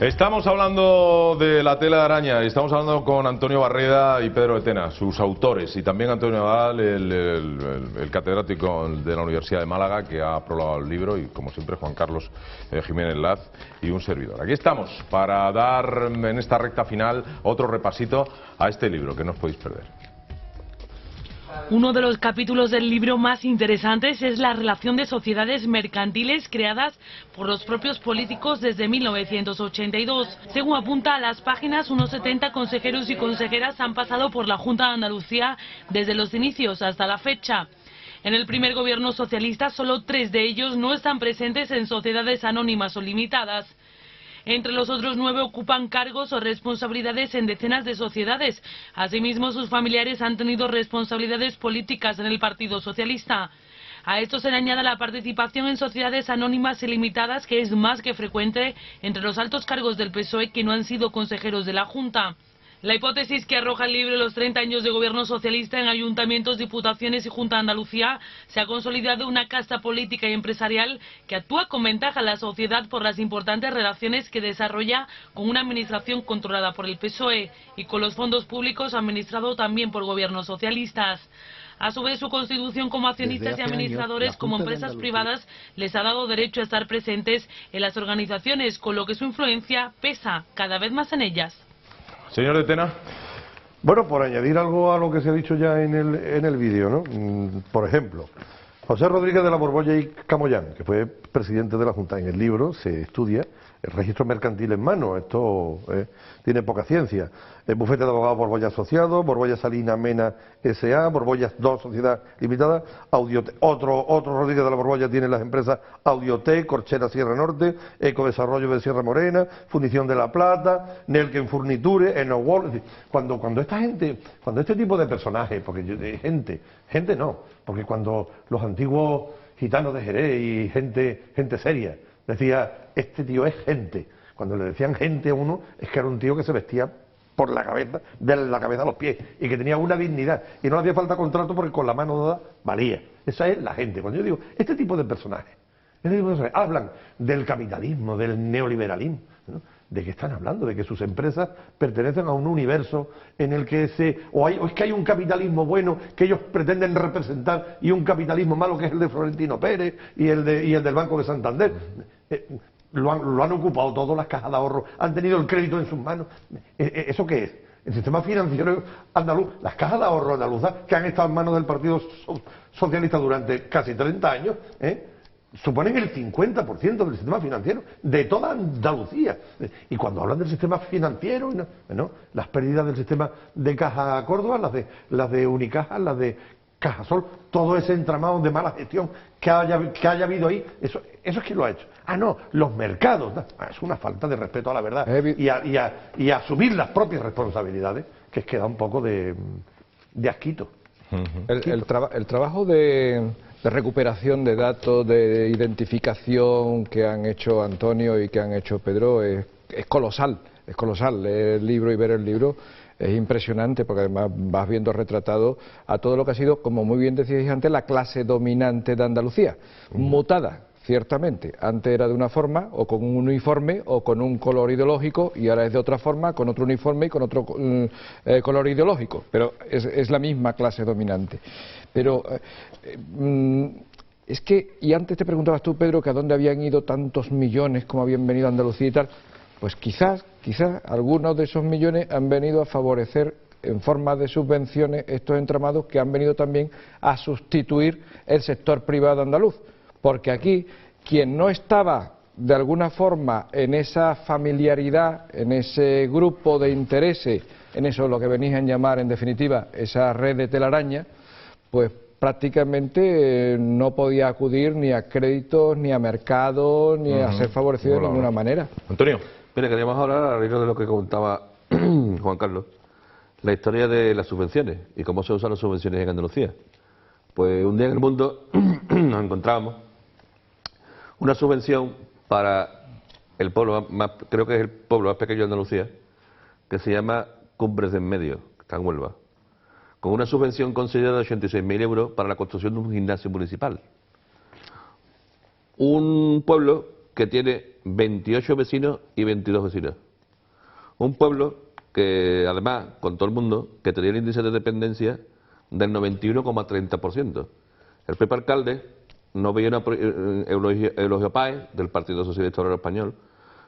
Estamos hablando de la tela de araña y estamos hablando con Antonio Barreda y Pedro de Tena, sus autores, y también Antonio Nadal, el catedrático de la Universidad de Málaga, que ha prologado el libro, y como siempre Juan Carlos Jiménez Laz y un servidor. Aquí estamos para dar en esta recta final otro repasito a este libro que no os podéis perder. Uno de los capítulos del libro más interesantes es la relación de sociedades mercantiles creadas por los propios políticos desde 1982. Según apunta a las páginas, unos 70 consejeros y consejeras han pasado por la Junta de Andalucía desde los inicios hasta la fecha. En el primer gobierno socialista, solo 3 de ellos no están presentes en sociedades anónimas o limitadas. Entre los otros 9 ocupan cargos o responsabilidades en decenas de sociedades. Asimismo, sus familiares han tenido responsabilidades políticas en el Partido Socialista. A esto se le añade la participación en sociedades anónimas y limitadas, que es más que frecuente entre los altos cargos del PSOE que no han sido consejeros de la Junta. La hipótesis que arroja el libro, los 30 años de gobierno socialista en ayuntamientos, diputaciones y Junta de Andalucía, se ha consolidado una casta política y empresarial que actúa con ventaja en la sociedad por las importantes relaciones que desarrolla con una administración controlada por el PSOE y con los fondos públicos administrados también por gobiernos socialistas. A su vez, su constitución como accionistas y administradores, como empresas privadas, les ha dado derecho a estar presentes en las organizaciones, con lo que su influencia pesa cada vez más en ellas. Señor de Tena. Bueno, por añadir algo a lo que se ha dicho ya en el vídeo, ¿no? Por ejemplo, José Rodríguez de la Borbolla y Camoyán, que fue presidente de la Junta, en el libro se estudia el registro mercantil en mano. Esto tiene poca ciencia. El bufete de abogados Borbolla Asociados, Borbolla Salina Mena S.A., Borbolla 2 Sociedad Limitada, otro Rodríguez de la Borbolla tiene las empresas Audiotec, Corchera Sierra Norte, Ecodesarrollo de Sierra Morena, Fundición de la Plata, Nelken Furniture, Enowol. Es decir, cuando esta gente, cuando este tipo de personajes, porque gente no, porque cuando los antiguos gitanos de Jerez y gente seria decía, este tío es gente. Cuando le decían gente a uno, es que era un tío que se vestía por la cabeza, de la cabeza a los pies, y que tenía una dignidad, y no le hacía falta contrato porque con la mano dada valía. Esa es la gente. Cuando yo digo, este tipo de personajes hablan del capitalismo, del neoliberalismo, ¿no? ¿De qué están hablando? De que sus empresas pertenecen a un universo en el que o es que hay un capitalismo bueno que ellos pretenden representar y un capitalismo malo que es el de Florentino Pérez y el del Banco de Santander. Lo han ocupado todas las cajas de ahorro, han tenido el crédito en sus manos. ¿Eso qué es? El sistema financiero andaluz, las cajas de ahorro andaluzas que han estado en manos del Partido Socialista durante casi 30 años, suponen el 50% del sistema financiero de toda Andalucía. Y cuando hablan del sistema financiero, las pérdidas del sistema de Caja Córdoba, las de Unicaja, las de Cajasol, todo ese entramado de mala gestión que haya habido ahí, eso es quien lo ha hecho. No, los mercados. Es una falta de respeto a la verdad y a asumir las propias responsabilidades, que es que da un poco de asquito. El trabajo de recuperación de datos, de identificación que han hecho Antonio y que han hecho Pedro es colosal, es colosal. Leer el libro y ver el libro es impresionante, porque además vas viendo retratado a todo lo que ha sido, como muy bien decíais antes, la clase dominante de Andalucía, mutada. Ciertamente, antes era de una forma, o con un uniforme, o con un color ideológico, y ahora es de otra forma, con otro uniforme y con otro color ideológico, pero es la misma clase dominante. Pero es que, y antes te preguntabas tú, Pedro, que a dónde habían ido tantos millones, cómo habían venido a Andalucía y tal, pues quizás algunos de esos millones han venido a favorecer en forma de subvenciones estos entramados que han venido también a sustituir el sector privado andaluz. Porque aquí, quien no estaba de alguna forma en esa familiaridad, en ese grupo de intereses, en eso lo que venís a llamar en definitiva esa red de telaraña, pues prácticamente no podía acudir ni a créditos, ni a mercados, ni a ser favorecido de ninguna manera. Antonio. Mira, queríamos hablar al hilo de lo que comentaba Juan Carlos, la historia de las subvenciones y cómo se usan las subvenciones en Andalucía. Pues un día en el mundo nos encontrábamos una subvención para el pueblo más, creo que es el pueblo más pequeño de Andalucía, que se llama Cumbres de en Medio, que está en Huelva, con una subvención considerada de 86.000 euros para la construcción de un gimnasio municipal. Un pueblo que tiene 28 vecinos y 22 vecinas. Un pueblo que, además, con todo el mundo, que tenía el índice de dependencia del 91,30%. El propio alcalde no veía Eulogio Páez, del Partido Socialista Obrero Español,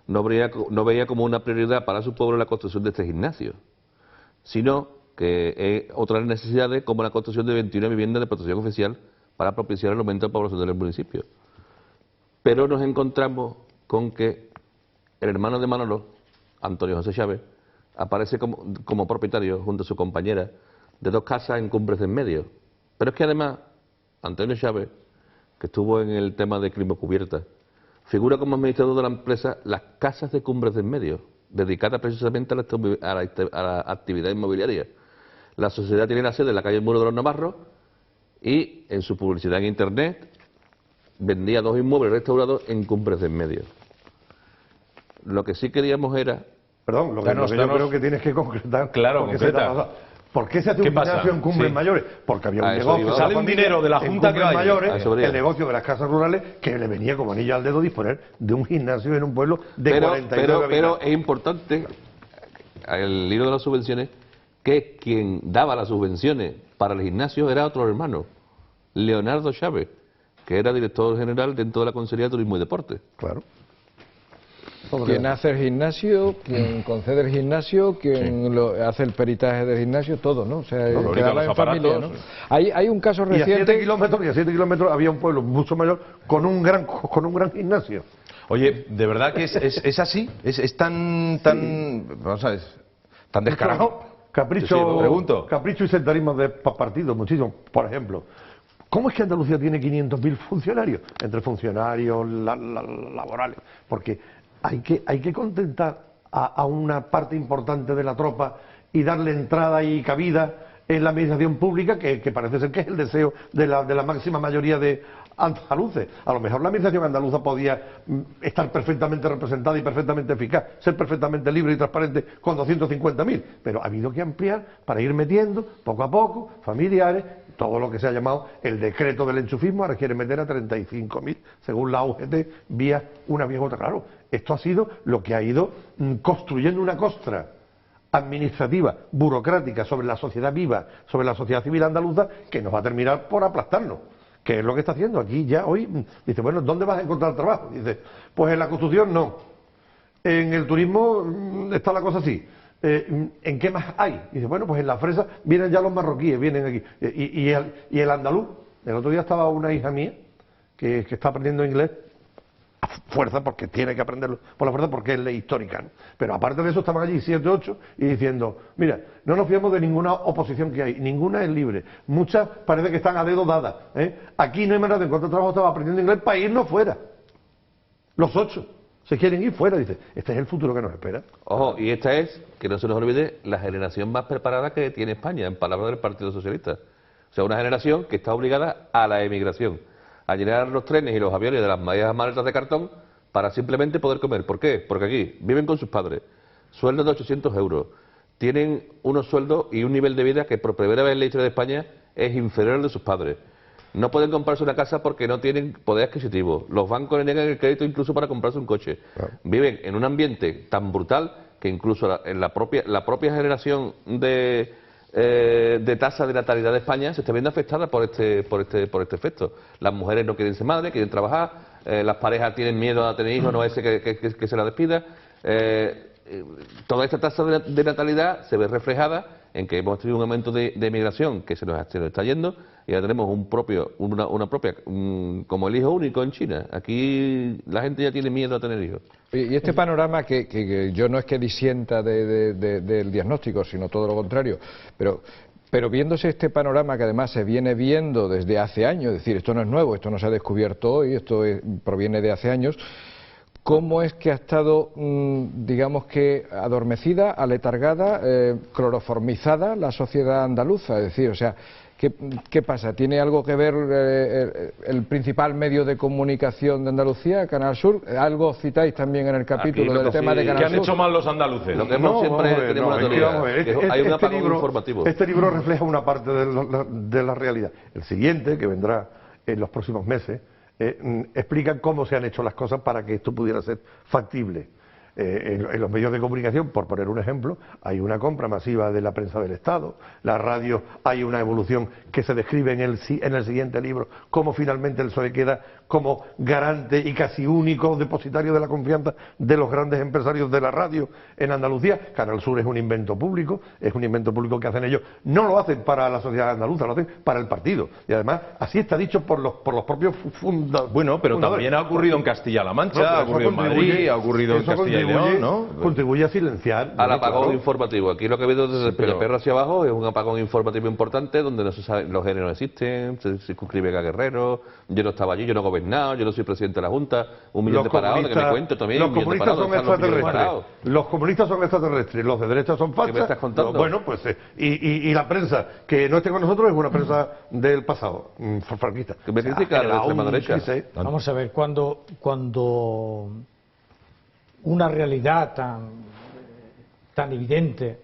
no veía como una prioridad para su pueblo la construcción de este gimnasio, sino que otras necesidades como la construcción de 21 viviendas de protección oficial para propiciar el aumento de población del municipio. Pero nos encontramos con que el hermano de Manolo, Antonio José Chávez, aparece como propietario, junto a su compañera, de 2 casas en Cumbres del Medio. Pero es que además, Antonio Chávez, que estuvo en el tema de crimen cubierta, figura como administrador de la empresa Las Casas de Cumbres del Medio, dedicada precisamente a la actividad inmobiliaria. La sociedad tiene la sede en la calle Muro de los Navarros y en su publicidad en Internet vendía 2 inmuebles restaurados en Cumbres del Medio. Lo que sí queríamos era... Perdón, lo que yo creo que tienes que concretar. Claro, concreta. ¿Por qué se hace un gimnasio en Cumbres Mayores? Porque había un negocio. Sale un dinero de la Junta que Cumbres Mayores, el negocio de las casas rurales, que le venía como anillo al dedo disponer de un gimnasio en un pueblo de 49 habitantes. Pero es importante, el libro de las subvenciones, que quien daba las subvenciones para el gimnasio era otro hermano, Leonardo Chávez, que era director general dentro de la Consejería de Turismo y Deporte. Claro. Quien hace el gimnasio, quien concede el gimnasio, quien hace el peritaje del gimnasio, todo, ¿no? O sea, quedaba en familia, ¿no? Hay un caso reciente... Y a 7 kilómetros había un pueblo mucho mayor con un gran gimnasio. Oye, ¿de verdad que es así? ¿Es tan vamos a ver, tan descarado? Capricho, pregunto. Capricho y sectarismo de partidos, muchísimo. Por ejemplo, ¿cómo es que Andalucía tiene 500.000 funcionarios? Entre funcionarios laborales. Porque hay que contentar a una parte importante de la tropa y darle entrada y cabida en la administración pública, que parece ser que es el deseo de la máxima mayoría de andaluces. A lo mejor la administración andaluza podía estar perfectamente representada y perfectamente eficaz, ser perfectamente libre y transparente con 250.000, pero ha habido que ampliar para ir metiendo poco a poco familiares. Todo lo que se ha llamado el decreto del enchufismo ahora quiere meter a 35.000, según la UGT, vía una vía u otra. Claro, esto ha sido lo que ha ido construyendo una costra administrativa, burocrática, sobre la sociedad viva, sobre la sociedad civil andaluza, que nos va a terminar por aplastarnos. Que es lo que está haciendo aquí ya hoy. Dice, bueno, ¿dónde vas a encontrar trabajo? Dice, pues en la construcción no. En el turismo está la cosa así. ¿En qué más hay? Dice, bueno, pues en la fresa vienen ya los marroquíes, vienen aquí. Y el andaluz. El otro día estaba una hija mía que está aprendiendo inglés a fuerza, porque tiene que aprenderlo por la fuerza, porque es ley histórica, ¿no? Pero aparte de eso estaban allí 7 o 8 y diciendo, mira, no nos fiamos de ninguna oposición que hay, ninguna es libre, muchas parece que están a dedo dadas, ¿eh? Aquí no hay manera de encontrar trabajo, estaba aprendiendo inglés para irnos fuera. Los 8 se quieren ir fuera, dice, este es el futuro que nos espera. Ojo, y esta es, que no se nos olvide, la generación más preparada que tiene España, en palabras del Partido Socialista. O sea, una generación que está obligada a la emigración, a llenar los trenes y los aviones de las maletas de cartón para simplemente poder comer. ¿Por qué? Porque aquí viven con sus padres, sueldos de 800 euros, tienen unos sueldos y un nivel de vida que por primera vez en la historia de España es inferior al de sus padres. No pueden comprarse una casa porque no tienen poder adquisitivo. Los bancos les niegan el crédito incluso para comprarse un coche. Claro. Viven en un ambiente tan brutal que incluso en la propia generación de tasa de natalidad de España se está viendo afectada por este efecto. Las mujeres no quieren ser madres, quieren trabajar, las parejas tienen miedo a tener hijos, no a ese que se la despida. Toda esta tasa de natalidad se ve reflejada en que hemos tenido un aumento de emigración que se nos está yendo, y ya tenemos como el hijo único en China. Aquí la gente ya tiene miedo a tener hijos. Y este panorama que yo no es que disienta del diagnóstico, sino todo lo contrario, pero viéndose este panorama que además se viene viendo desde hace años, es decir, esto no es nuevo, esto no se ha descubierto hoy, proviene de hace años, ¿cómo es que ha estado, digamos que, adormecida, aletargada, cloroformizada la sociedad andaluza? Es decir, o sea, ¿qué pasa? ¿Tiene algo que ver el principal medio de comunicación de Andalucía, Canal Sur? Algo citáis también en el capítulo del tema de Canal Sur. ¿Qué han hecho mal los andaluces? Lo que siempre tenemos una teoría, hay un apagón informativo. Este libro refleja una parte de la realidad. El siguiente, que vendrá en los próximos meses, explican cómo se han hecho las cosas para que esto pudiera ser factible. En los medios de comunicación, por poner un ejemplo, hay una compra masiva de la prensa del Estado, la radio, hay una evolución que se describe en el siguiente libro, cómo finalmente el PSOE queda como garante y casi único depositario de la confianza de los grandes empresarios de la radio en Andalucía. Canal Sur es un invento público que hacen ellos, no lo hacen para la sociedad andaluza, lo hacen para el partido, y además así está dicho por los propios fundadores. Bueno, pero también ha ocurrido en Castilla-La Mancha, ha ocurrido en Madrid, ha ocurrido en Castilla y León, ¿no? Contribuye a silenciar al apagón claro. informativo. Aquí lo que he visto desde el Peñaperro hacia abajo es un apagón informativo importante donde no se sabe, los géneros no existen, se circunscribe a Guerrero, yo no estaba allí, yo no he gobernado, yo no soy presidente de la Junta, un millón de parados, que me cuento también. Los comunistas son extraterrestres, los comunistas son extraterrestres, los de derecha son fachas. ¿Qué me estás contando? Bueno, pues y la prensa que no esté con nosotros es una prensa del pasado, franquista. ¿Qué me critica la extrema derecha? Vamos a ver, cuando una realidad tan evidente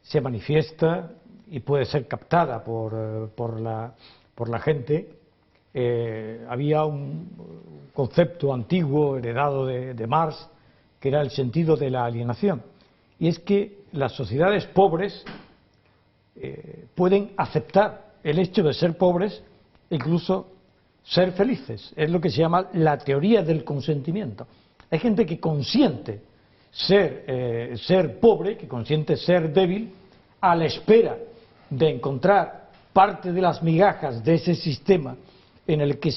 se manifiesta y puede ser captada por la gente, había un concepto antiguo heredado de Marx que era el sentido de la alienación, y es que las sociedades pobres pueden aceptar el hecho de ser pobres e incluso ser felices. Es lo que se llama la teoría del consentimiento. Hay gente que consiente ser pobre, que consiente ser débil, a la espera de encontrar parte de las migajas de ese sistema en el que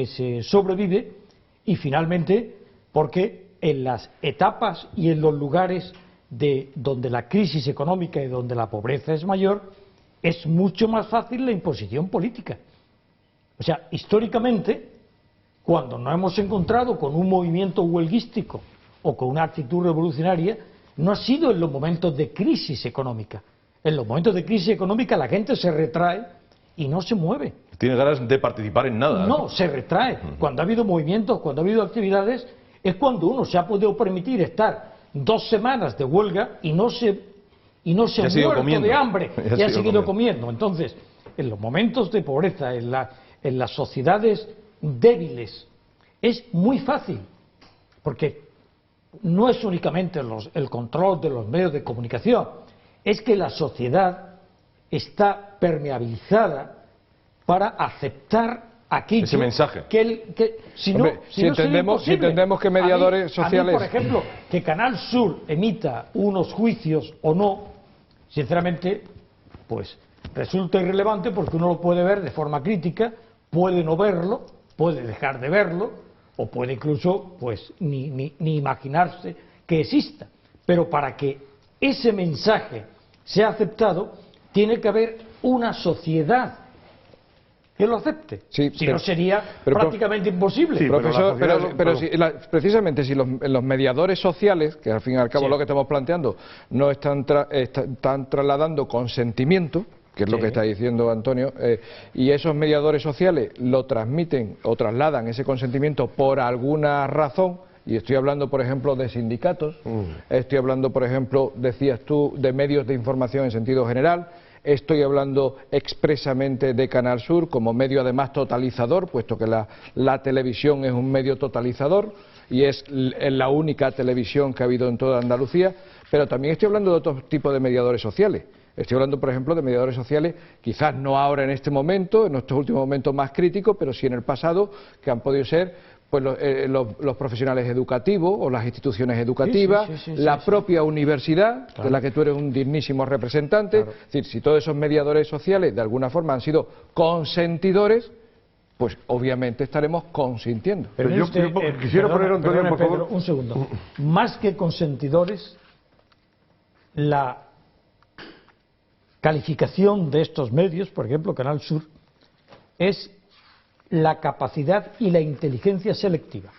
se sobrevive, y finalmente porque en las etapas y en los lugares donde la crisis económica y donde la pobreza es mayor, es mucho más fácil la imposición política. O sea, históricamente, cuando nos hemos encontrado con un movimiento huelguístico o con una actitud revolucionaria, no ha sido en los momentos de crisis económica. En los momentos de crisis económica la gente se retrae y no se mueve. Tiene ganas de participar en nada. No, se retrae. Cuando ha habido movimientos, cuando ha habido actividades, es cuando uno se ha podido permitir estar 2 semanas de huelga y no se muerto de hambre y ha seguido comiendo. Entonces, en los momentos de pobreza, en las sociedades débiles, es muy fácil, porque no es únicamente el control de los medios de comunicación, es que la sociedad está permeabilizada para aceptar aquello. Ese mensaje. Si entendemos que mediadores sociales. A mí, por ejemplo, que Canal Sur emita unos juicios o no, sinceramente, pues resulta irrelevante, porque uno lo puede ver de forma crítica, puede no verlo, puede dejar de verlo, o puede incluso pues ni imaginarse que exista. Pero para que ese mensaje sea aceptado, tiene que haber una sociedad que lo acepte. Sí, si no sería prácticamente imposible. Sí, profesor, precisamente si los mediadores sociales, que al fin y al cabo lo que estamos planteando, no están trasladando consentimiento, que es lo que está diciendo Antonio, y esos mediadores sociales lo transmiten o trasladan ese consentimiento por alguna razón, y estoy hablando, por ejemplo, de sindicatos, estoy hablando, por ejemplo, decías tú, de medios de información en sentido general, estoy hablando expresamente de Canal Sur como medio además totalizador, puesto que la televisión es un medio totalizador y es la única televisión que ha habido en toda Andalucía, pero también estoy hablando de otro tipo de mediadores sociales. Estoy hablando, por ejemplo, de mediadores sociales, quizás no ahora en este momento, en nuestros últimos momentos más críticos, pero sí en el pasado, que han podido ser pues los profesionales educativos o las instituciones educativas, la propia universidad, de la que tú eres un dignísimo representante. Es decir, si todos esos mediadores sociales de alguna forma han sido consentidores, pues obviamente estaremos consintiendo. Pero yo quisiera poner, Antonio, por favor, un segundo. Más que consentidores, la calificación de estos medios, por ejemplo Canal Sur, es la capacidad y la inteligencia selectiva.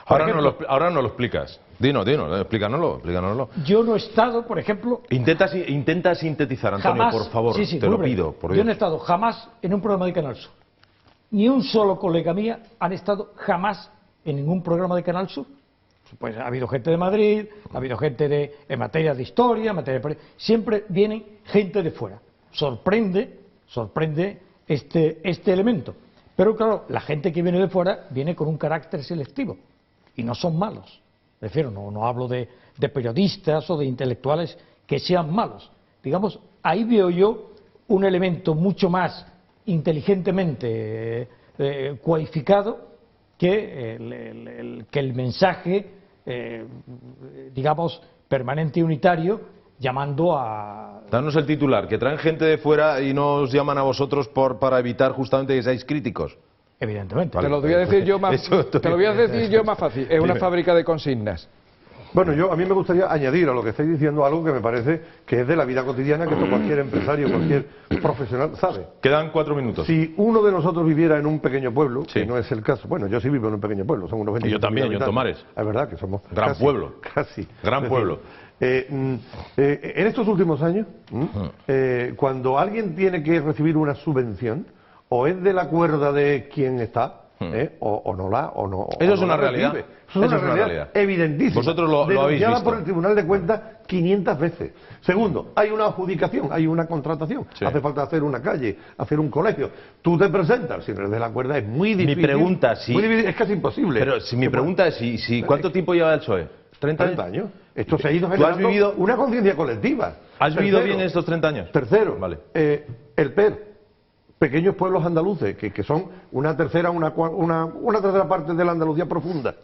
Ahora no lo explicas. Dinos, explícanoslo. Yo no he estado, por ejemplo... Intenta sintetizar, Antonio, jamás, por favor, te lo pido. Por Dios. Yo no he estado jamás en un programa de Canal Sur. Ni un solo colega mía han estado jamás en ningún programa de Canal Sur. Pues ha habido gente de Madrid, ha habido gente en materia de historia, siempre vienen gente de fuera. Sorprende este elemento. Pero claro, la gente que viene de fuera viene con un carácter selectivo y no son malos. Refiero, no hablo de periodistas o de intelectuales que sean malos. Digamos, ahí veo yo un elemento mucho más inteligentemente cualificado que el mensaje, digamos, permanente y unitario, llamando a... Danos el titular, que traen gente de fuera y no os llaman a vosotros para evitar justamente que seáis críticos. Evidentemente. Te lo voy a decir yo más, más fácil. Es una fábrica de consignas. Bueno, a mí me gustaría añadir a lo que estáis diciendo algo que me parece que es de la vida cotidiana, que esto cualquier empresario, cualquier profesional sabe. Quedan 4 minutos. Si uno de nosotros viviera en un pequeño pueblo, Sí. que no es el caso, bueno, yo sí vivo en un pequeño pueblo, son unos 20. Y yo también, yo en Tomares. Es verdad que somos Gran casi, pueblo. Casi. Gran pueblo. En estos últimos años, cuando alguien tiene que recibir una subvención, o es de la cuerda de quien está, o no la, o no. Eso o es no una la realidad. recibe. Eso es una realidad evidentísima. Vosotros lo habéis denunciada visto. por el Tribunal de Cuentas 500 veces. Segundo, hay una adjudicación, hay una contratación. Sí. Hace falta hacer una calle, hacer un colegio. Tú te presentas, si no eres de la cuerda, es muy difícil. Mi pregunta, muy difícil, es casi imposible. Pero si mi pregunta es, ¿cuánto tiempo lleva el PSOE? 30 años. Esto se ha ido ¿Tú has generando vivido- una conciencia colectiva. ¿Has vivido Tercero, bien estos 30 años? Tercero, Vale. el PER, pequeños pueblos andaluces, que son una tercera parte de la Andalucía profunda.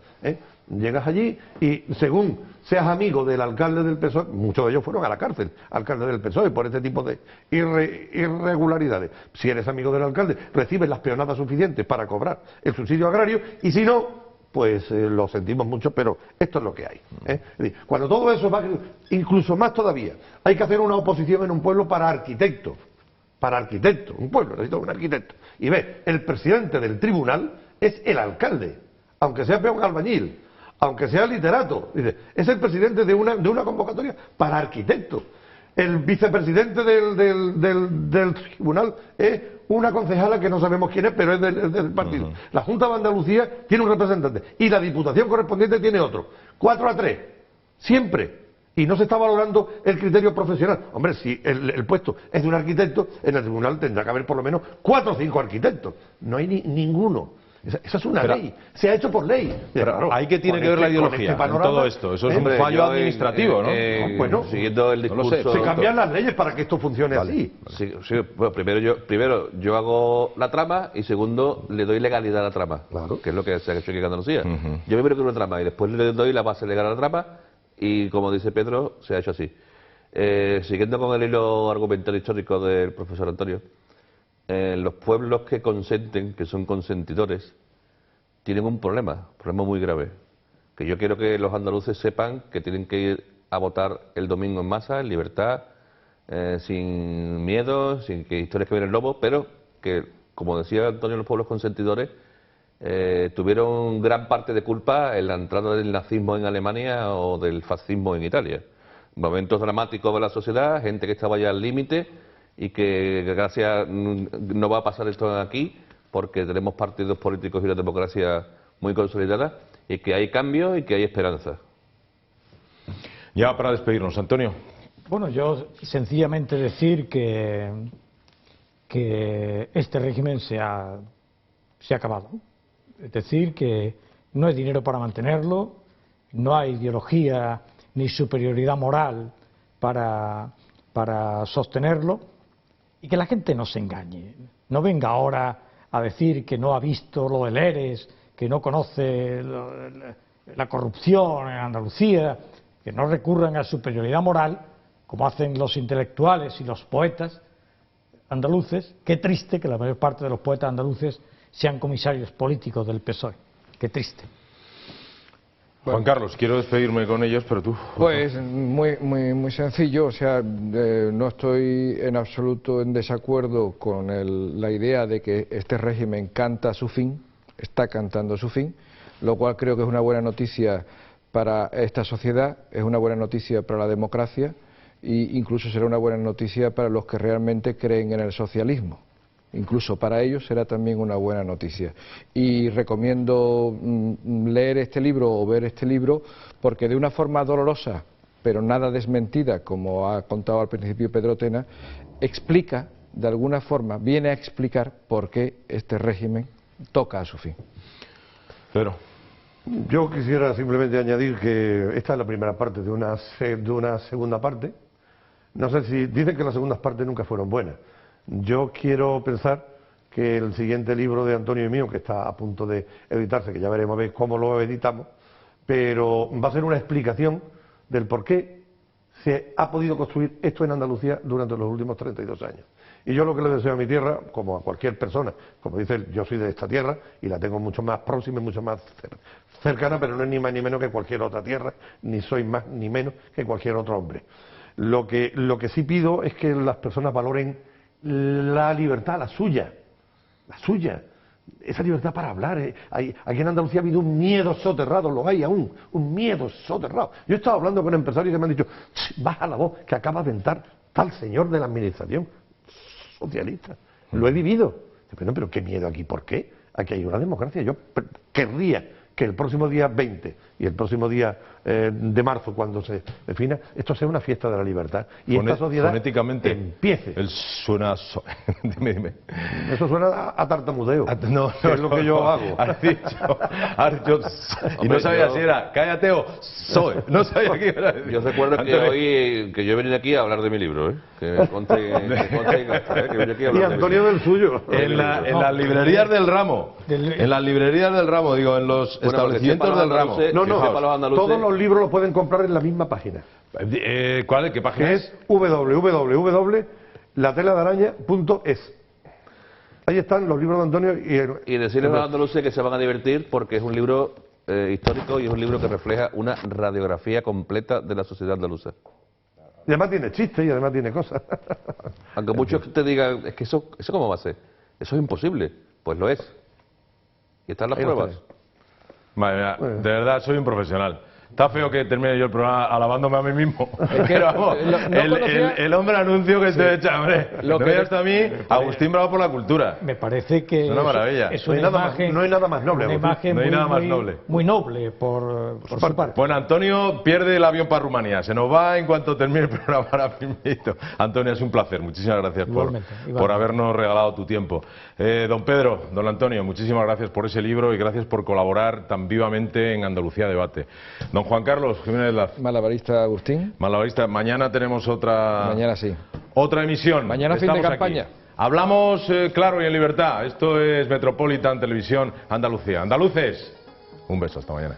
Llegas allí y según seas amigo del alcalde del PSOE, muchos de ellos fueron a la cárcel, alcalde del PSOE, por este tipo de irregularidades. Si eres amigo del alcalde, recibes las peonadas suficientes para cobrar el subsidio agrario, y si no, pues lo sentimos mucho, pero esto es lo que hay. Es decir, cuando todo eso va, incluso más todavía, hay que hacer una oposición en un pueblo para arquitectos. Para arquitectos, un pueblo necesita un arquitecto. Y ve, el presidente del tribunal es el alcalde, aunque sea peón albañil, aunque sea literato. Dice, es el presidente de una convocatoria para arquitectos. El vicepresidente del tribunal es una concejala que no sabemos quién es, pero es del partido. La Junta de Andalucía tiene un representante y la Diputación correspondiente tiene otro. 4-3, siempre. Y no se está valorando el criterio profesional. Hombre, si el puesto es de un arquitecto, en el tribunal tendrá que haber por lo menos 4 o 5 arquitectos. No hay ninguno. Esa es una ley. Se ha hecho por ley. Pero claro, ahí que tiene que ver la ideología en todo esto. Eso es un fallo administrativo, ¿no? Bueno, siguiendo el no lo sé. discurso... se cambian las leyes para que esto funcione así. Sí, bueno, primero yo hago la trama y segundo le doy legalidad a la trama, Claro. que es lo que se ha hecho aquí en Andalucía. Yo primero creo una trama y después le doy la base legal a la trama y, como dice Pedro, se ha hecho así. Siguiendo con el hilo argumental histórico del profesor Antonio, los pueblos que consenten, que son consentidores, tienen un problema muy grave, que yo quiero que los andaluces sepan que tienen que ir a votar el domingo en masa, en libertad, sin miedo, sin que historias que vienen lobos, pero que, como decía Antonio, los pueblos consentidores tuvieron gran parte de culpa en la entrada del nazismo en Alemania o del fascismo en Italia. Momentos dramáticos de la sociedad, gente que estaba ya al límite y que gracias no va a pasar esto aquí porque tenemos partidos políticos y una democracia muy consolidada y que hay cambios y que hay esperanza. Ya para despedirnos, Antonio. Bueno, yo sencillamente decir que este régimen se ha acabado. Es decir, que no hay dinero para mantenerlo, no hay ideología ni superioridad moral para sostenerlo, y que la gente no se engañe. No venga ahora a decir que no ha visto lo del ERES, que no conoce la corrupción en Andalucía, que no recurran a superioridad moral, como hacen los intelectuales y los poetas andaluces. Qué triste que la mayor parte de los poetas andaluces sean comisarios políticos del PSOE. Qué triste. Juan Carlos, quiero despedirme con ellos, pero tú... Pues muy sencillo, o sea, no estoy en absoluto en desacuerdo con la idea de que este régimen canta su fin, está cantando su fin, lo cual creo que es una buena noticia para esta sociedad, es una buena noticia para la democracia e incluso será una buena noticia para los que realmente creen en el socialismo. Incluso para ellos será también una buena noticia. Y recomiendo leer este libro o ver este libro porque de una forma dolorosa, pero nada desmentida, como ha contado al principio Pedro Tena, explica, de alguna forma, viene a explicar por qué este régimen toca a su fin. Pero Yo quisiera simplemente añadir que esta es la primera parte de una segunda parte. No sé si dicen que las segundas partes nunca fueron buenas. Yo quiero pensar que el siguiente libro de Antonio y mío, que está a punto de editarse, que ya veremos a ver cómo lo editamos, pero va a ser una explicación del por qué se ha podido construir esto en Andalucía durante los últimos 32 años. Y yo lo que le deseo a mi tierra, como a cualquier persona, como dice él, yo soy de esta tierra y la tengo mucho más próxima y mucho más cercana, pero no es ni más ni menos que cualquier otra tierra, ni soy más ni menos que cualquier otro hombre. Lo que sí pido es que las personas valoren la libertad, la suya, esa libertad para hablar. Aquí en Andalucía ha habido un miedo soterrado, lo hay aún, un miedo soterrado. Yo he estado hablando con empresarios que me han dicho, baja la voz, que acaba de entrar tal señor de la administración socialista. Lo he vivido. Pero qué miedo aquí, ¿por qué? Aquí hay una democracia. Yo querría que el próximo día 20 y el próximo día de marzo, cuando se defina, esto sea una fiesta de la libertad. Y esta sociedad fonéticamente empiece. Él suena... dime. Eso suena a tartamudeo. No, que es lo que yo hago. Has dicho, y no sabía si era cállate o soy. No sabía qué iba a decir. Yo recuerdo que hoy, que yo he venido aquí a hablar de mi libro, que conste que vine aquí a hablar Y Antonio del suyo. En las librerías del ramo. En las librerías del ramo, digo, en los establecimientos del ramo. Todos los libros los pueden comprar en la misma página. ¿Cuál? ¿Qué página Que es? es www.lateladaraña.es. Ahí están los libros de Antonio Y decirles a los andaluces que se van a divertir porque es un libro histórico y es un libro que refleja una radiografía completa de la sociedad andaluza. Y además tiene chistes y además tiene cosas. Aunque muchos te digan, es que eso cómo va a ser, eso es imposible, pues lo es. Y están las Ahí lo pruebas. tenéis. Madre mía, de verdad, soy un profesional. Está feo que termine yo el programa alabándome a mí mismo. Pero vamos, el hombre anuncio que te echa, hombre. Lo no que me hasta a mí, Agustín Bravo por la cultura. Me parece que Es una maravilla. es No hay una nada más- imagen, no hay nada más noble, una Agustín. imagen No hay muy, nada más muy- noble. muy noble por su parte. Bueno, Antonio pierde el avión para Rumanía. Se nos va en cuanto termine el programa ahora mismito. Antonio, es un placer. Muchísimas gracias Igualmente. por habernos regalado tu tiempo. Don Pedro, don Antonio, muchísimas gracias por ese libro y gracias por colaborar tan vivamente en Andalucía Debate. Don Juan Carlos Jiménez Laz, Malabarista Agustín. malabarista, mañana tenemos otra Sí. otra emisión. Mañana fin de Estamos campaña. aquí. Hablamos claro y en libertad. Esto es Metropolitan Televisión Andalucía. Andaluces, un beso, hasta mañana.